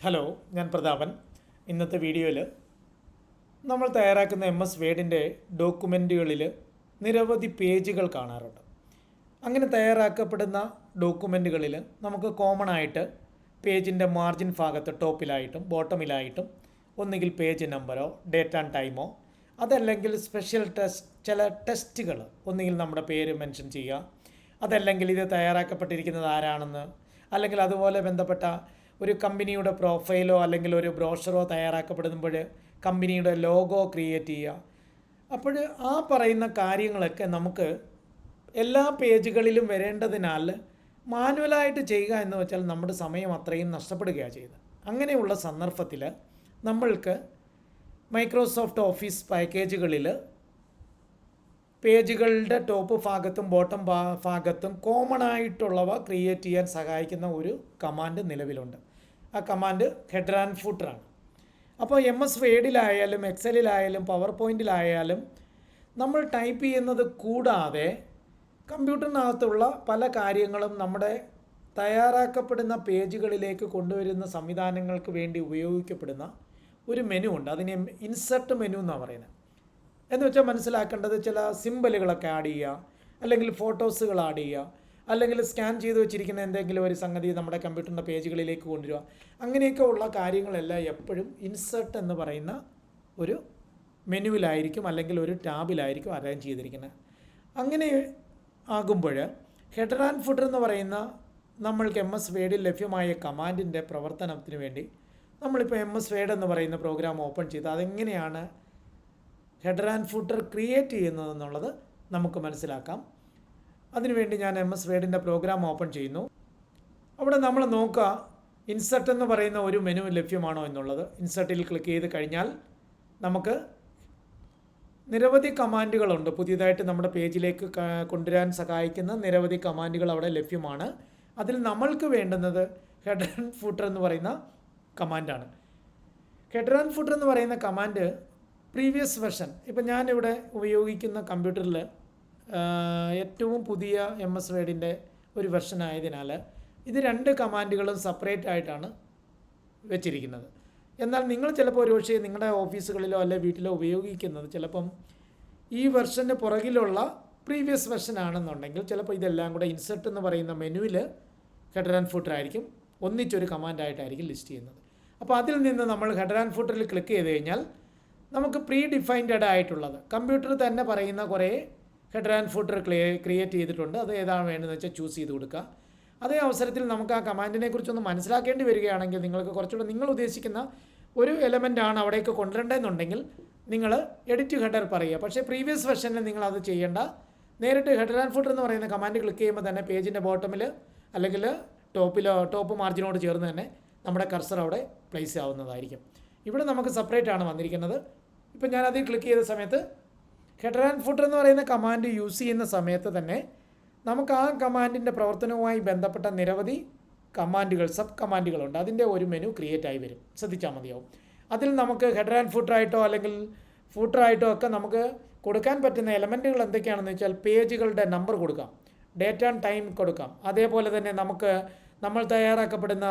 Hello, ഞാൻ പ്രതാപൻ. ഇന്നത്തെ വീഡിയോയിൽ നമ്മൾ തയ്യാറാക്കുന്ന വേഡിൻ്റെ ഡോക്യുമെൻറ്റുകളിൽ നിരവധി പേജുകൾ കാണാറുണ്ട്. അങ്ങനെ തയ്യാറാക്കപ്പെടുന്ന ഡോക്യുമെൻറ്റുകളിൽ നമുക്ക് കോമൺ ആയിട്ട് പേജിൻ്റെ മാർജിൻ ഭാഗത്ത് ടോപ്പിലായിട്ടും ബോട്ടമിലായിട്ടും ഒന്നുകിൽ പേജ് നമ്പറോ ഡേറ്റ് ആൻഡ് ടൈമോ അതല്ലെങ്കിൽ സ്പെഷ്യൽ ചില ടെസ്റ്റുകൾ ഒന്നുകിൽ നമ്മുടെ പേര് മെൻഷൻ ചെയ്യുക, അതല്ലെങ്കിൽ ഇത് തയ്യാറാക്കപ്പെട്ടിരിക്കുന്നത് ആരാണെന്ന്, അല്ലെങ്കിൽ അതുപോലെ ബന്ധപ്പെട്ട ഒരു കമ്പനിയുടെ പ്രൊഫൈലോ അല്ലെങ്കിൽ ഒരു ബ്രോഷറോ തയ്യാറാക്കപ്പെടുമ്പോൾ കമ്പനിയുടെ ലോഗോ ക്രിയേറ്റ് ചെയ്യുക. അപ്പോൾ ആ പറയുന്ന കാര്യങ്ങളൊക്കെ നമുക്ക് എല്ലാ പേജുകളിലും വരേണ്ടതിനാൽ മാനുവലായിട്ട് ചെയ്യുക എന്ന് വെച്ചാൽ നമ്മുടെ സമയം അത്രയും നഷ്ടപ്പെടുകയാണ് ചെയ്യുന്നത്. അങ്ങനെയുള്ള സന്ദർഭത്തിൽ നമ്മൾക്ക് മൈക്രോസോഫ്റ്റ് ഓഫീസ് പാക്കേജുകളിൽ പേജുകളുടെ ടോപ്പ് ഭാഗത്തും ബോട്ടം ഭാഗത്തും കോമൺ ആയിട്ടുള്ളവ ക്രിയേറ്റ് ചെയ്യാൻ സഹായിക്കുന്ന ഒരു കമാൻഡ് നിലവിലുണ്ട്. ആ കമാൻഡ് ഹെഡർ ആൻഡ് ഫൂട്ടറാണ്. അപ്പോൾ വേഡിലായാലും എക്സലിലായാലും പവർ പോയിൻറ്റിലായാലും നമ്മൾ ടൈപ്പ് ചെയ്യുന്നത് കൂടാതെ കമ്പ്യൂട്ടറിനകത്തുള്ള പല കാര്യങ്ങളും നമ്മുടെ തയ്യാറാക്കപ്പെടുന്ന പേജുകളിലേക്ക് കൊണ്ടുവരുന്ന സംവിധാനങ്ങൾക്ക് വേണ്ടി ഉപയോഗിക്കപ്പെടുന്ന ഒരു മെനു ഉണ്ട്. അതിനെ ഇൻസെർട്ട് മെനു എന്നാണ് പറയുന്നത്. എന്ന് വെച്ചാൽ മനസ്സിലാക്കേണ്ടത് ചില സിമ്പലുകളൊക്കെ ആഡ് ചെയ്യുക, അല്ലെങ്കിൽ ഫോട്ടോസുകൾ ആഡ് ചെയ്യുക, അല്ലെങ്കിൽ സ്കാൻ ചെയ്ത് വെച്ചിരിക്കുന്ന എന്തെങ്കിലും ഒരു സംഗതി നമ്മുടെ കമ്പ്യൂട്ടറിൻ്റെ പേജുകളിലേക്ക് കൊണ്ടുവരിക. അങ്ങനെയൊക്കെ ഉള്ള കാര്യങ്ങളെല്ലാം എപ്പോഴും ഇൻസെർട്ട് എന്ന് പറയുന്ന ഒരു മെനുവിലായിരിക്കും അല്ലെങ്കിൽ ഒരു ടാബിലായിരിക്കും അറേഞ്ച് ചെയ്തിരിക്കുന്നത്. അങ്ങനെ ആകുമ്പോൾ ഹെഡർ ആൻഡ് ഫുട്ടർ എന്ന് പറയുന്ന നമ്മൾക്ക് വേഡിൽ ലഭ്യമായ കമാൻഡിൻ്റെ പ്രവർത്തനത്തിന് വേണ്ടി നമ്മളിപ്പോൾ വേഡ് എന്ന് പറയുന്ന പ്രോഗ്രാം ഓപ്പൺ ചെയ്ത് അതെങ്ങനെയാണ് ഹെഡർ ആൻഡ് ഫൂട്ടർ ക്രിയേറ്റ് ചെയ്യുന്നതെന്നുള്ളത് നമുക്ക് മനസ്സിലാക്കാം. അതിനുവേണ്ടി ഞാൻ വേഡിൻ്റെ പ്രോഗ്രാം ഓപ്പൺ ചെയ്യുന്നു. അവിടെ നമ്മൾ നോക്കുക ഇൻസെർട്ട് എന്ന് പറയുന്ന ഒരു മെനു ലഭ്യമാണോ എന്നുള്ളത്. ഇൻസെർട്ടിൽ ക്ലിക്ക് ചെയ്ത് കഴിഞ്ഞാൽ നമുക്ക് നിരവധി കമാൻഡുകളുണ്ട്. പുതിയതായിട്ട് നമ്മുടെ പേജിലേക്ക് കൊണ്ടുവരാൻ സഹായിക്കുന്ന നിരവധി കമാൻഡുകൾ അവിടെ ലഭ്യമാണ്. അതിൽ നമ്മൾക്ക് വേണ്ടുന്നത് ഹെഡർ ആൻഡ് ഫൂട്ടർ എന്ന് പറയുന്ന കമാൻഡാണ്. ഹെഡർ ആൻഡ് ഫൂട്ടർ എന്ന് പറയുന്ന കമാൻഡ് പ്രീവിയസ് വെർഷൻ, ഇപ്പം ഞാനിവിടെ ഉപയോഗിക്കുന്ന കമ്പ്യൂട്ടറിൽ ഏറ്റവും പുതിയ വേഡിൻ്റെ ഒരു വെർഷൻ ആയതിനാൽ ഇത് രണ്ട് കമാൻഡുകളും സെപ്പറേറ്റ് ആയിട്ടാണ് വെച്ചിരിക്കുന്നത്. എന്നാൽ നിങ്ങൾ ചിലപ്പോൾ ഒരു പക്ഷേ നിങ്ങളുടെ ഓഫീസുകളിലോ അല്ലെ വീട്ടിലോ ഉപയോഗിക്കുന്നത് ചിലപ്പം ഈ വെർഷന് പുറകിലുള്ള പ്രീവിയസ് വെർഷൻ ആണെന്നുണ്ടെങ്കിൽ ചിലപ്പോൾ ഇതെല്ലാം കൂടെ ഇൻസെർട്ട് എന്ന് പറയുന്ന മെനുവിൽ ഹെഡർ ആൻഡ് ഫൂട്ടർ ആയിരിക്കും ഒന്നിച്ചൊരു കമാൻഡായിട്ടായിരിക്കും ലിസ്റ്റ് ചെയ്യുന്നത്. അപ്പോൾ അതിൽ നിന്ന് നമ്മൾ ഹെഡർ ആൻഡ് ഫൂട്ടറിൽ ക്ലിക്ക് ചെയ്ത് കഴിഞ്ഞാൽ നമുക്ക് പ്രീ ഡിഫൈൻഡ് ആയിട്ടുള്ളത് കമ്പ്യൂട്ടർ തന്നെ പറയുന്ന കുറേ ഹെഡർ ആൻഡ് ഫൂട്ടർ ക്രിയേറ്റ് ചെയ്തിട്ടുണ്ട്. അത് ഏതാണ് വേണ്ടതെന്ന് വെച്ചാൽ ചൂസ് ചെയ്ത് കൊടുക്കുക. അതേ അവസരത്തിൽ നമുക്ക് ആ കമാൻഡിനെ കുറിച്ചൊന്ന് മനസ്സിലാക്കേണ്ടി വരികയാണെങ്കിൽ നിങ്ങൾക്ക് കുറച്ചുകൂടെ നിങ്ങൾ ഉദ്ദേശിക്കുന്ന ഒരു എലമെൻ്റാണ് അവിടേക്ക് കൊണ്ടുവരേണ്ടതെന്നുണ്ടെങ്കിൽ നിങ്ങൾ എഡിറ്റ് ഹെഡർ പറയുക. പക്ഷേ പ്രീവിയസ് വെർഷനിൽ നിങ്ങൾ അത് ചെയ്യേണ്ട. നേരിട്ട് ഹെഡർ ആൻഡ് ഫൂട്ടർ എന്ന് പറയുന്ന കമാൻഡ് ക്ലിക്ക് ചെയ്യുമ്പോൾ തന്നെ പേജിൻ്റെ ബോട്ടമിൽ അല്ലെങ്കിൽ ടോപ്പ് മാർജിനോട് ചേർന്ന് തന്നെ നമ്മുടെ കർസർ അവിടെ പ്ലേസ് ആവുന്നതായിരിക്കും. ഇവിടെ നമുക്ക് സെപ്പറേറ്റ് ആണ് വന്നിരിക്കുന്നത്. ഇപ്പം ഞാനതിൽ ക്ലിക്ക് ചെയ്ത സമയത്ത് ഹെഡർ ആൻഡ് ഫൂട്ടർ എന്ന് പറയുന്ന കമാൻഡ് യൂസ് ചെയ്യുന്ന സമയത്ത് തന്നെ നമുക്ക് ആ കമാൻഡിൻ്റെ പ്രവർത്തനവുമായി ബന്ധപ്പെട്ട നിരവധി കമാൻഡുകൾ സബ് കമാൻഡുകളുണ്ട്. അതിൻ്റെ ഒരു മെനു ക്രിയേറ്റ് ആയി വരും. ശ്രദ്ധിച്ചാൽ മതിയാവും. അതിൽ നമുക്ക് ഹെഡർ ആൻഡ് ഫൂട്ടറായിട്ടോ അല്ലെങ്കിൽ ഫൂട്ടറായിട്ടോ ഒക്കെ നമുക്ക് കൊടുക്കാൻ പറ്റുന്ന എലമെൻറ്റുകൾ എന്തൊക്കെയാണെന്ന് വെച്ചാൽ പേജുകളുടെ നമ്പർ കൊടുക്കാം, ഡേറ്റ് ആൻഡ് ടൈം കൊടുക്കാം. അതേപോലെ തന്നെ നമുക്ക് നമ്മൾ തയ്യാറാക്കപ്പെടുന്ന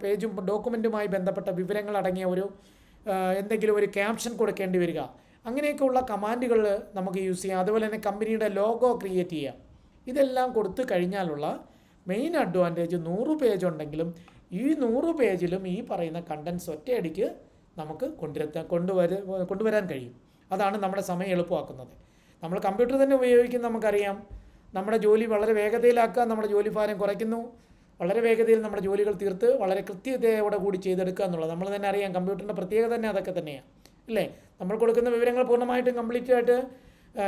പേജും ഡോക്യുമെൻറ്റുമായി ബന്ധപ്പെട്ട വിവരങ്ങൾ അടങ്ങിയ എന്തെങ്കിലും ഒരു ക്യാപ്ഷൻ കൊടുക്കേണ്ടി വരിക. അങ്ങനെയൊക്കെയുള്ള കമാൻഡുകൾ നമുക്ക് യൂസ് ചെയ്യാം. അതുപോലെ തന്നെ കമ്പനിയുടെ ലോഗോ ക്രിയേറ്റ് ചെയ്യാം. ഇതെല്ലാം കൊടുത്തു കഴിഞ്ഞാലുള്ള മെയിൻ അഡ്വാൻറ്റേജ് 100 പേജ് ഉണ്ടെങ്കിലും ഈ 100 പേജിലും ഈ പറയുന്ന കണ്ടൻസ് ഒറ്റയടിക്ക് നമുക്ക് കൊണ്ടുവരാൻ കഴിയും. അതാണ് നമ്മുടെ സമയം എളുപ്പമാക്കുന്നത്. നമ്മൾ കമ്പ്യൂട്ടർ തന്നെ ഉപയോഗിക്കുന്ന നമുക്കറിയാം നമ്മുടെ ജോലി വളരെ വേഗതയിലാക്കുക, നമ്മുടെ ജോലി ഭാരം കുറയ്ക്കുന്നു, വളരെ വേഗതയിൽ നമ്മുടെ ജോലികൾ തീർത്ത് വളരെ കൃത്യതയോടെ കൂടി ചെയ്തെടുക്കുക എന്നുള്ളത് നമ്മൾ തന്നെ അറിയാം. കമ്പ്യൂട്ടറിൻ്റെ പ്രത്യേകത തന്നെ അതൊക്കെ തന്നെയാണ് അല്ലേ. നമ്മൾ കൊടുക്കുന്ന വിവരങ്ങൾ പൂർണ്ണമായിട്ടും കംപ്ലീറ്റ് ആയിട്ട്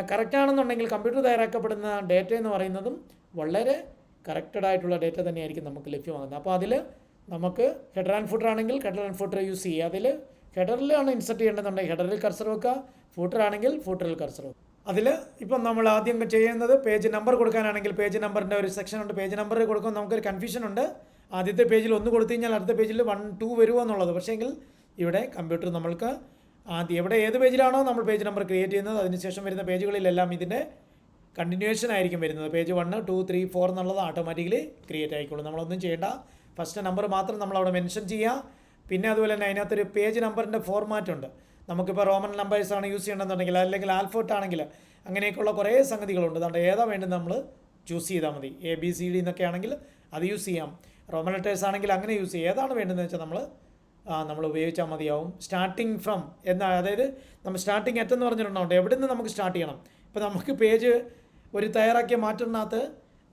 കറക്റ്റാണെന്നുണ്ടെങ്കിൽ കമ്പ്യൂട്ടർ തയ്യാറാക്കപ്പെടുന്ന ഡേറ്റ എന്ന് പറയുന്നതും വളരെ കറക്റ്റഡ് ആയിട്ടുള്ള ഡേറ്റ തന്നെയായിരിക്കും നമുക്ക് ലഭ്യമാകുന്നത്. അപ്പോൾ അതിൽ നമുക്ക് ഹെഡർ ആൻഡ് ഫൂട്ടർ ആണെങ്കിൽ ഹെഡർ ആൻഡ് ഫൂട്ടർ യൂസ് ചെയ്യുക. അതിൽ ഹെഡറിലാണ് ഇൻസെർട്ട് ചെയ്യേണ്ടതുണ്ടെങ്കിൽ ഹെഡറിൽ കർസർ വെക്കുക, ഫൂട്ടർ ആണെങ്കിൽ ഫൂട്ടറിൽ കർസർ വെക്കുക. അതിൽ ഇപ്പം നമ്മൾ ആദ്യം ചെയ്യുന്നത് പേജ് നമ്പർ കൊടുക്കാനാണെങ്കിൽ പേജ് നമ്പറിൻ്റെ ഒരു സെക്ഷൻ ഉണ്ട്. പേജ് നമ്പർ കൊടുക്കുമ്പോൾ നമുക്കൊരു കൺഫ്യൂഷൻ ഉണ്ട്. ആദ്യത്തെ പേജിൽ 1 കൊടുത്തു കഴിഞ്ഞാൽ അടുത്ത പേജിൽ 1, 2 വരുമോ എന്നുള്ളത്. പക്ഷേങ്കിൽ ഇവിടെ കമ്പ്യൂട്ടർ നമ്മൾക്ക് ആദ്യം ഏത് പേജിലാണോ നമ്മൾ പേജ് നമ്പർ ക്രിയേറ്റ് ചെയ്യുന്നത് അതിനുശേഷം വരുന്ന പേജുകളിലെല്ലാം ഇതിൻ്റെ കണ്ടിന്യൂവേഷൻ ആയിരിക്കും വരുന്നത്. പേജ് 1, 2, 3, 4 എന്നുള്ളത് ഓട്ടോമാറ്റിക്കലി ക്രിയേറ്റ് ആയിക്കോളും. നമ്മളൊന്നും ചെയ്യേണ്ട. ഫസ്റ്റ് നമ്പർ മാത്രം നമ്മളവിടെ മെൻഷൻ ചെയ്യുക. പിന്നെ അതുപോലെ തന്നെ അതിനകത്തൊരു പേജ് നമ്പറിൻ്റെ ഫോർമാറ്റ് ഉണ്ട്. നമുക്കിപ്പോൾ റോമൻ നമ്പേഴ്സാണ് യൂസ് ചെയ്യണമെന്നുണ്ടെങ്കിൽ അല്ലെങ്കിൽ ആൽഫബറ്റ് ആണെങ്കിൽ അങ്ങനെയൊക്കെയുള്ള കുറേ സംഗതികളുണ്ട്. അതുകൊണ്ട് ഏതാ വേണ്ടത് നമ്മൾ ചൂസ് ചെയ്താൽ മതി. ABCD എന്നൊക്കെ ആണെങ്കിൽ അത് യൂസ് ചെയ്യാം. റോമൻ ലെറ്റേഴ്സ് ആണെങ്കിൽ അങ്ങനെ യൂസ് ചെയ്യാം. ഏതാണ് വേണ്ടതെന്ന് വെച്ചാൽ നമ്മൾ ഉപയോഗിച്ചാൽ മതിയാവും. സ്റ്റാർട്ടിങ് ഫ്രം അതായത് നമ്മൾ സ്റ്റാർട്ടിങ് അറ്റെന്ന് പറഞ്ഞിട്ടുണ്ടാവും എവിടെ നിന്ന് നമുക്ക് സ്റ്റാർട്ട് ചെയ്യണം. ഇപ്പോൾ നമുക്ക് പേജ് ഒരു തയ്യാറാക്കിയ മാറ്ററിനകത്ത്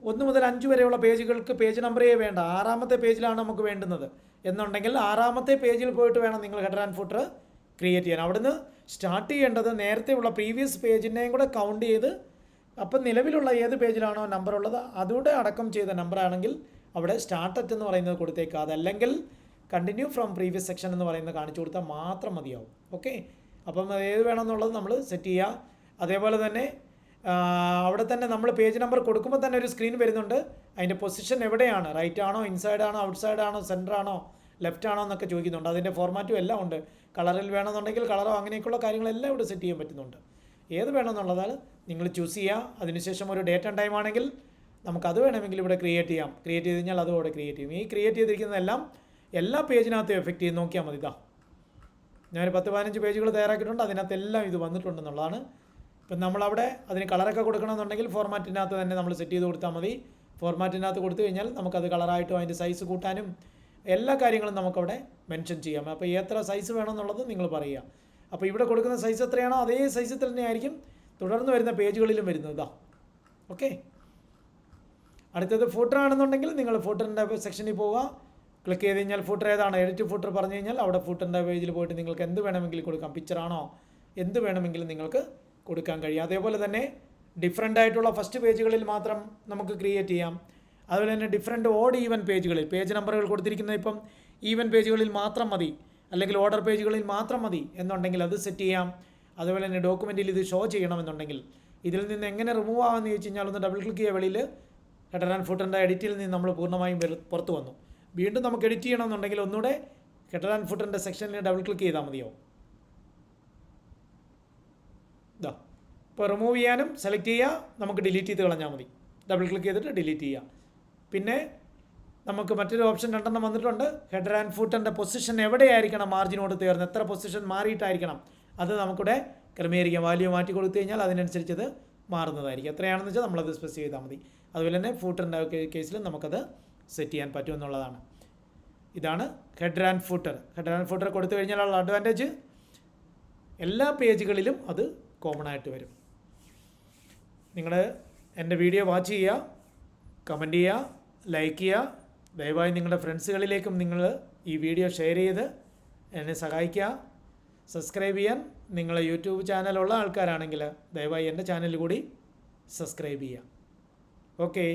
1 മുതൽ 5 വരെയുള്ള പേജുകൾക്ക് പേജ് നമ്പറേ വേണ്ട, 6ാമത്തെ പേജിലാണ് നമുക്ക് വേണ്ടുന്നത് എന്നുണ്ടെങ്കിൽ 6ാമത്തെ പേജിൽ പോയിട്ട് വേണം നിങ്ങൾ ഹെഡർ ആൻഡ് ഫൂട്ടർ ക്രിയേറ്റ് ചെയ്യാൻ. അവിടുന്ന് സ്റ്റാർട്ട് ചെയ്യേണ്ടത് നേരത്തെ ഉള്ള പ്രീവിയസ് പേജിനെയും കൂടെ കൗണ്ട് ചെയ്ത് അപ്പം നിലവിലുള്ള ഏത് പേജിലാണോ നമ്പർ ഉള്ളത് അതുകൂടെ അടക്കം ചെയ്ത നമ്പറാണെങ്കിൽ അവിടെ സ്റ്റാർട്ട് അറ്റ് എന്ന് പറയുന്നത് കൊടുത്തേക്കുക. അതല്ലെങ്കിൽ കണ്ടിന്യൂ ഫ്രം പ്രീവിയസ് സെക്ഷൻ എന്ന് പറയുന്നത് കാണിച്ചു കൊടുത്താൽ മാത്രം മതിയാവും. ഓക്കെ, അപ്പം ഏത് വേണമെന്നുള്ളത് നമ്മൾ സെറ്റ് ചെയ്യുക. അതേപോലെ തന്നെ അവിടെ തന്നെ നമ്മൾ പേജ് നമ്പർ കൊടുക്കുമ്പോൾ തന്നെ ഒരു സ്ക്രീൻ വരുന്നുണ്ട്. അതിൻ്റെ പൊസിഷൻ എവിടെയാണ്, റൈറ്റ് ആണോ, ഇൻസൈഡ് ആണോ, ഔട്ട്സൈഡ് ആണോ, സെൻറ്റർ ആണോ, ലെഫ്റ്റ് ആണോ എന്നൊക്കെ ചോദിക്കുന്നുണ്ട്. അതിൻ്റെ ഫോർമാറ്റും എല്ലാം ഉണ്ട്. കളറിൽ വേണമെന്നുണ്ടെങ്കിൽ കളറോ അങ്ങനെയൊക്കെയുള്ള കാര്യങ്ങളെല്ലാം ഇവിടെ സെറ്റ് ചെയ്യാൻ പറ്റുന്നുണ്ട്. ഏത് വേണമെന്നുള്ളതാൽ നിങ്ങൾ ചൂസ് ചെയ്യുക. അതിനുശേഷം ഒരു ഡേറ്റ് ആൻഡ് ടൈം ആണെങ്കിൽ നമുക്കത് വേണമെങ്കിൽ ഇവിടെ ക്രിയേറ്റ് ചെയ്യാം. ക്രിയേറ്റ് ചെയ്ത് കഴിഞ്ഞാൽ അതും ഇവിടെ ക്രിയേറ്റ് ചെയ്യും. ഈ ക്രിയേറ്റ് ചെയ്തിരിക്കുന്നതെല്ലാം എല്ലാ പേജിനകത്തും എഫക്റ്റ് ചെയ്ത് നോക്കിയാൽ മതി. ഞാൻ 10-15 പേജുകൾ തയ്യാറാക്കിയിട്ടുണ്ട്. അതിനകത്തെല്ലാം ഇത് വന്നിട്ടുണ്ടെന്നുള്ളതാണ്. ഇപ്പം നമ്മളവിടെ അതിന് കളറൊക്കെ കൊടുക്കണമെന്നുണ്ടെങ്കിൽ ഫോർമാറ്റിനകത്ത് തന്നെ നമ്മൾ സെറ്റ് ചെയ്ത് കൊടുത്താൽ മതി. ഫോർമാറ്റിനകത്ത് കൊടുത്തു കഴിഞ്ഞാൽ നമുക്കത് കളറായിട്ടും അതിൻ്റെ സൈസ് കൂട്ടാനും എല്ലാ കാര്യങ്ങളും നമുക്കവിടെ മെൻഷൻ ചെയ്യാം. അപ്പോൾ എത്ര സൈസ് വേണമെന്നുള്ളത് നിങ്ങൾ പറയുക. അപ്പോൾ ഇവിടെ കൊടുക്കുന്ന സൈസ് എത്രയാണോ അതേ സൈസിൽ തന്നെ ആയിരിക്കും തുടർന്ന് വരുന്ന പേജുകളിലും വരുന്നത്. ഓക്കെ, അടുത്തത് ഫൂട്ടർ ആണെന്നുണ്ടെങ്കിൽ നിങ്ങൾ ഫൂട്ടറിൻ്റെ സെക്ഷനിൽ പോവുക. ക്ലിക്ക് ചെയ്ത് കഴിഞ്ഞാൽ ഫൂട്ടർ ഏതാണ്, എഡിറ്റ് ഫൂട്ടർ പറഞ്ഞു കഴിഞ്ഞാൽ അവിടെ ഫൂട്ടറിൻ്റെ പേജിൽ പോയിട്ട് നിങ്ങൾക്ക് എന്ത് വേണമെങ്കിലും കൊടുക്കാം. പിക്ചറാണോ എന്ത് വേണമെങ്കിലും നിങ്ങൾക്ക് കൊടുക്കാൻ കഴിയും. അതേപോലെ തന്നെ ഡിഫറെൻ്റ് ആയിട്ടുള്ള ഫസ്റ്റ് പേജുകളിൽ മാത്രം നമുക്ക് ക്രിയേറ്റ് ചെയ്യാം. അതുപോലെ തന്നെ ഡിഫറെൻറ്റ് ഓഡ് ഈവൻ പേജുകളിൽ പേജ് നമ്പറുകൾ കൊടുത്തിരിക്കുന്നത് ഇപ്പം ഈവൻ പേജുകളിൽ മാത്രം മതി അല്ലെങ്കിൽ ഓർഡർ പേജുകളിൽ മാത്രം മതി എന്നുണ്ടെങ്കിൽ അത് സെറ്റ് ചെയ്യാം. അതുപോലെ തന്നെ ഡോക്യുമെൻറ്റിൽ ഇത് ഷോ ചെയ്യണമെന്നുണ്ടെങ്കിൽ ഇതിൽ നിന്ന് എങ്ങനെ റിമൂവ് ആവാമെന്ന് ചോദിച്ചു കഴിഞ്ഞാൽ ഒന്ന് ഡബിൾ ക്ലിക്ക് ചെയ്യുക. വെളിയിൽ ഹെഡർ ആൻഡ് ഫൂട്ടറിൻ്റെ എഡിറ്റിൽ നിന്ന് നമ്മൾ പൂർണ്ണമായും പുറത്ത് വന്നു. വീണ്ടും നമുക്ക് എഡിറ്റ് ചെയ്യണമെന്നുണ്ടെങ്കിൽ ഒന്നുകൂടെ ഹെഡർ ആൻഡ് ഫൂട്ടറിൻ്റെ സെക്ഷനിൽ ഡബിൾ ക്ലിക്ക് ചെയ്താൽ മതിയാവും. ഇപ്പോൾ റിമൂവ് ചെയ്യാനും സെലക്ട് ചെയ്യുക, നമുക്ക് ഡിലീറ്റ് ചെയ്ത് കളഞ്ഞാൽ മതി. ഡബിൾ ക്ലിക്ക് ചെയ്തിട്ട് ഡിലീറ്റ് ചെയ്യുക. പിന്നെ നമുക്ക് മറ്റൊരു ഓപ്ഷൻ 2 വന്നിട്ടുണ്ട്. ഹെഡർ ആൻഡ് ഫൂട്ടറിൻ്റെ പൊസിഷൻ എവിടെയായിരിക്കണം, മാർജിനോട് ചേർന്ന് എത്ര പൊസിഷൻ മാറിയിട്ടായിരിക്കണം അത് നമുക്കിവിടെ ക്രമീകരിക്കാം. വാല്യൂ മാറ്റി കൊടുത്തു കഴിഞ്ഞാൽ അതിനനുസരിച്ച് അത് മാറുന്നതായിരിക്കും. എത്രയാണെന്ന് വെച്ചാൽ നമ്മളത് സ്പെസിഫൈ ചെയ്താൽ മതി. അതുപോലെ തന്നെ ഫൂട്ടറിൻ്റെ കേസിൽ നമുക്കത് സെറ്റ് ചെയ്യാൻ പറ്റുമെന്നുള്ളതാണ്. ഇതാണ് header and footer. Header and footer കൊടുത്തു കഴിഞ്ഞാലുള്ള അഡ്വാൻറ്റേജ് എല്ലാ പേജുകളിലും അത് കോമൺ ആയിട്ട് വരും. നിങ്ങൾ എൻ്റെ വീഡിയോ വാച്ച് ചെയ്യുക, കമൻറ്റ് ചെയ്യുക, ലൈക്ക് ചെയ്യുക. ദയവായി നിങ്ങളുടെ ഫ്രണ്ട്സുകളിലേക്കും നിങ്ങൾ ഈ വീഡിയോ ഷെയർ ചെയ്ത് എന്നെ സഹായിക്കുക. സബ്സ്ക്രൈബ് ചെയ്യാൻ നിങ്ങൾ യൂട്യൂബ് ചാനലുള്ള ആൾക്കാരാണെങ്കിൽ ദയവായി എൻ്റെ ചാനൽ കൂടി സബ്സ്ക്രൈബ് ചെയ്യുക. ഓക്കെ.